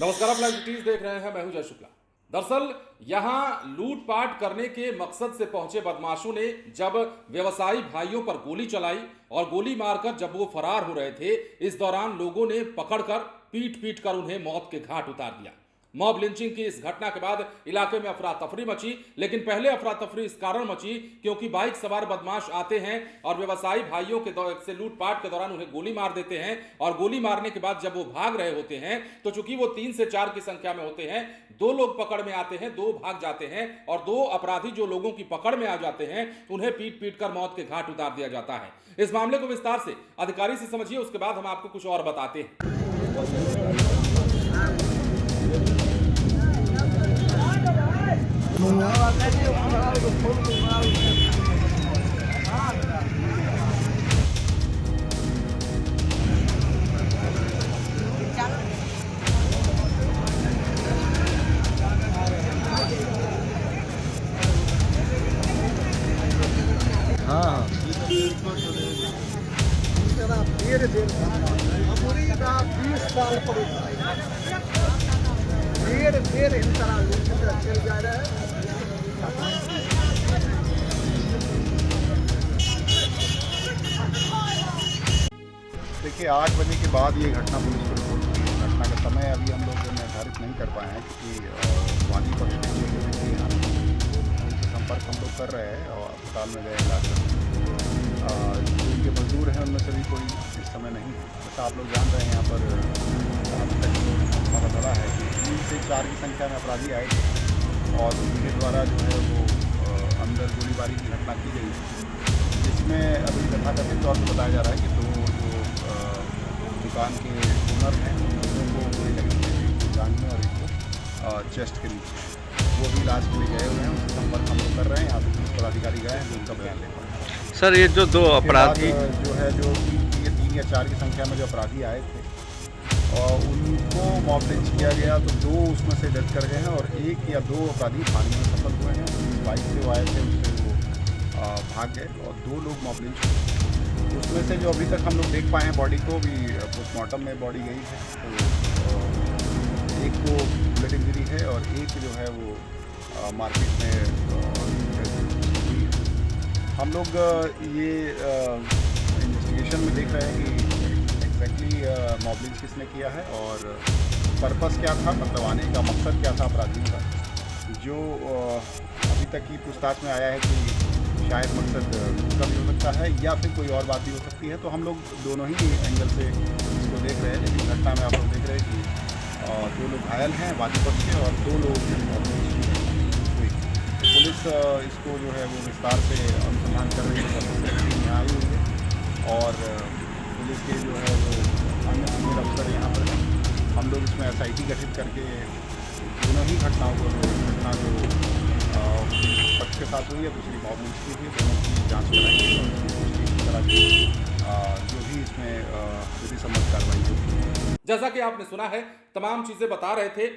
नमस्कार, आप live cities देख रहे हैं। मैं हूं जय शुक्ला। दरअसल यहां लूटपाट करने के मकसद से पहुंचे बदमाशों ने जब व्यवसायी भाइयों पर गोली चलाई और गोली मारकर जब वो फरार हो रहे थे, इस दौरान लोगों ने पकड़कर पीट पीट कर उन्हें मौत के घाट उतार दिया। मॉब लिंचिंग की इस घटना के बाद इलाके में अफरा तफरी मची, लेकिन पहले अफरा तफरी इस कारण मची क्योंकि बाइक सवार बदमाश आते हैं और व्यवसायी भाइयों के से लूटपाट के दौरान उन्हें गोली मार देते हैं और गोली मारने के बाद जब वो भाग रहे होते हैं तो चूंकि वो 3 से 4 की संख्या में होते हैं, 2 लोग पकड़ में आते हैं, 2 भाग जाते हैं और 2 अपराधी जो लोगों की पकड़ में आ जाते हैं उन्हें पीट पीट कर मौत के घाट उतार दिया जाता है। इस मामले को विस्तार से अधिकारी से समझिए, उसके बाद हम आपको कुछ और बताते हैं। हाँ धीरे धीरे 20 साल धीरे धीरे इन तरह चल जा रहा है। देखिए 8 बजे के बाद ये घटना पुलिस को रिपोर्ट की। घटना का समय अभी हम लोग निर्धारित नहीं कर पाए हैं क्योंकि वादी पक्ष के जो व्यक्ति हैं उनसे संपर्क हम लोग कर रहे हैं और अस्पताल में गए इलाज करने। जो उनके मजदूर हैं उनमें से भी कोई इस समय नहीं है। जैसा आप लोग जान रहे हैं यहाँ पर अभी तक पता चला है कि 3 से 4 की संख्या में अपराधी आए थे और उनके द्वारा जो है वो अंदर गोलीबारी की घटना की गई, जिसमें अभी तथाकथित तौर पर बताया जा रहा है कि 2 दुकान के ओनर हैं उन लोगों को गोली लगी है, एक को जांघ में और एक को चेस्ट के नीचे। वो भी इलाज के लिए गए हुए हैं, उनसे संपर्क हम लोग कर रहे हैं। यहाँ पे पुलिस पदाधिकारी गए हैं जो उनका बयान ले पा रहे हैं। सर, ये जो 2 अपराधी जो है जो ये 3 या 4 की संख्या में जो अपराधी आए थे और उनको मॉब लिंच किया गया तो 2 उसमें से डेथ कर गए हैं और 1 या 2 अपराधी भागने में सफल हुए हैं। बाइक से वो आए थे उससे वो भाग गए और 2 लोग मॉब लिंच हुए। उसमें से जो अभी तक हम लोग देख पाए हैं बॉडी को भी पोस्टमार्टम में बॉडी गई है, तो एक को ब्लड इंजरी है और एक जो है वो मार्केट में हुई है। हम लोग ये इन्वेस्टिगेशन में देख रहे हैं कि एग्जैक्टली मॉब लिंच किसने किया है और पर्पस क्या था, मतलब आने का मकसद क्या था अपराधियों का। जो अभी तक की पूछताछ में आया है कि शायद मकसद का भी हो सकता है या फिर कोई और बात भी हो सकती है, तो हम लोग दोनों ही एंगल से इसको देख रहे हैं। लेकिन घटना में आप लोग देख रहे हैं कि 2 लोग घायल हैं वादी पक्ष के और 2 लोग हुई। पुलिस इसको जो है वो विस्तार से अनुसंधान कर रही है, यहाँ आई हुई है और पुलिस के जो है वो अन्य सीनियर अफसर यहाँ पर हैं। हम लोग इसमें SIT गठित करके दोनों ही घटनाओं को, घटना जो पक्ष के साथ हुई है, दूसरी मॉब लिंच की हुई, दोनों की जांच कराएंगे और इस तरह की जो भी इसमें विधि सम्मत कार्रवाई होगी। जैसा कि आपने सुना है, तमाम चीजें बता रहे थे।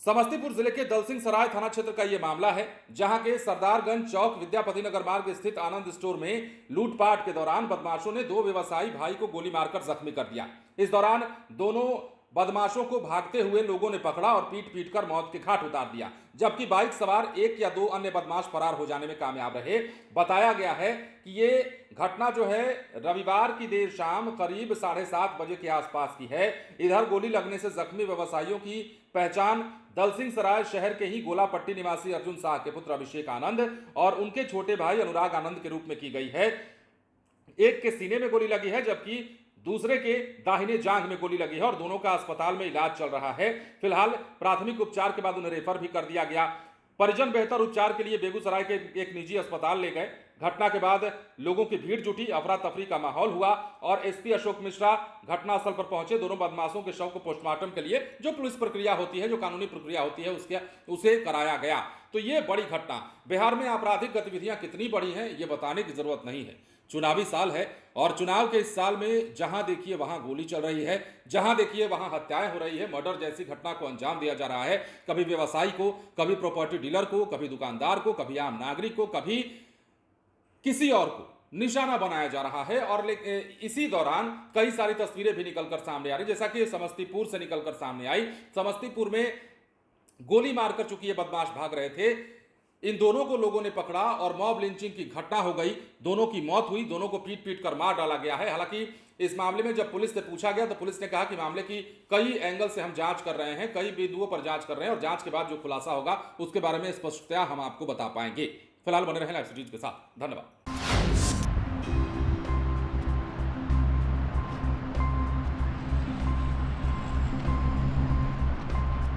समस्तीपुर जिले के दलसिंह सराय थाना क्षेत्र का यह मामला है, जहां के सरदारगंज चौक विद्यापति नगर मार्ग स्थित आनंद स्टोर में लूटपाट के दौरान बदमाशों ने 2 व्यवसायी भाई को गोली मारकर जख्मी कर दिया। इस दौरान दोनों बदमाशों को भागते हुए लोगों ने पकड़ा और पीट पीट कर मौत के घाट उतार दिया, जबकि बाइक सवार 1 या 2 अन्य बदमाश फरार हो जाने में कामयाब रहे। बताया गया है कि ये घटना जो है रविवार की देर शाम करीब 7:30 बजे के आसपास की है। इधर गोली लगने से जख्मी व्यवसायियों की पहचान दलसिंह सराय शहर के ही गोलापट्टी निवासी अर्जुन शाह के पुत्र अभिषेक आनंद और उनके छोटे भाई अनुराग आनंद के रूप में की गई है। एक के सीने में गोली लगी है जबकि दूसरे के दाहिने जांघ में गोली लगी है और दोनों का अस्पताल में इलाज चल रहा है। फिलहाल प्राथमिक उपचार के बाद उन्हें रेफर भी कर दिया गया। परिजन बेहतर उपचार के लिए बेगूसराय के एक निजी अस्पताल ले गए। घटना के बाद लोगों की भीड़ जुटी, अफरा तफरी का माहौल हुआ और SP अशोक मिश्रा घटनास्थल पर पहुंचे। दोनों बदमाशों के शव को पोस्टमार्टम के लिए जो पुलिस प्रक्रिया होती है, जो कानूनी प्रक्रिया होती है, उसे कराया गया। तो ये बड़ी घटना। बिहार में आपराधिक गतिविधियां कितनी बड़ी हैं ये बताने की जरूरत नहीं है। चुनावी साल है और चुनाव के इस साल में जहां देखिए वहां गोली चल रही है, जहां देखिए वहां हत्याएं हो रही है, मर्डर जैसी घटना को अंजाम दिया जा रहा है। कभी व्यवसायी को, कभी प्रॉपर्टी डीलर को, कभी दुकानदार को, कभी आम नागरिक को, कभी किसी और को। निशाना बनाया जा रहा है। और इसी दौरान कई सारी तस्वीरें भी निकलकर सामने आ रही, जैसा कि समस्तीपुर से निकलकर सामने आई। समस्तीपुर में गोली मारकर चूंकि ये बदमाश भाग रहे थे, इन दोनों को लोगों ने पकड़ा और मॉब लिंचिंग की घटना हो गई। दोनों की मौत हुई, दोनों को पीट पीट कर मार डाला गया है। हालांकि इस मामले में जब पुलिस से पूछा गया तो पुलिस ने कहा कि मामले की कई एंगल से हम जांच कर रहे हैं, कई बिंदुओं पर जांच कर रहे हैं और जांच के बाद जो खुलासा होगा उसके बारे में स्पष्टतया हम आपको बता पाएंगे। फिलहाल बने रहें लाइव सिटीज के साथ। धन्यवाद।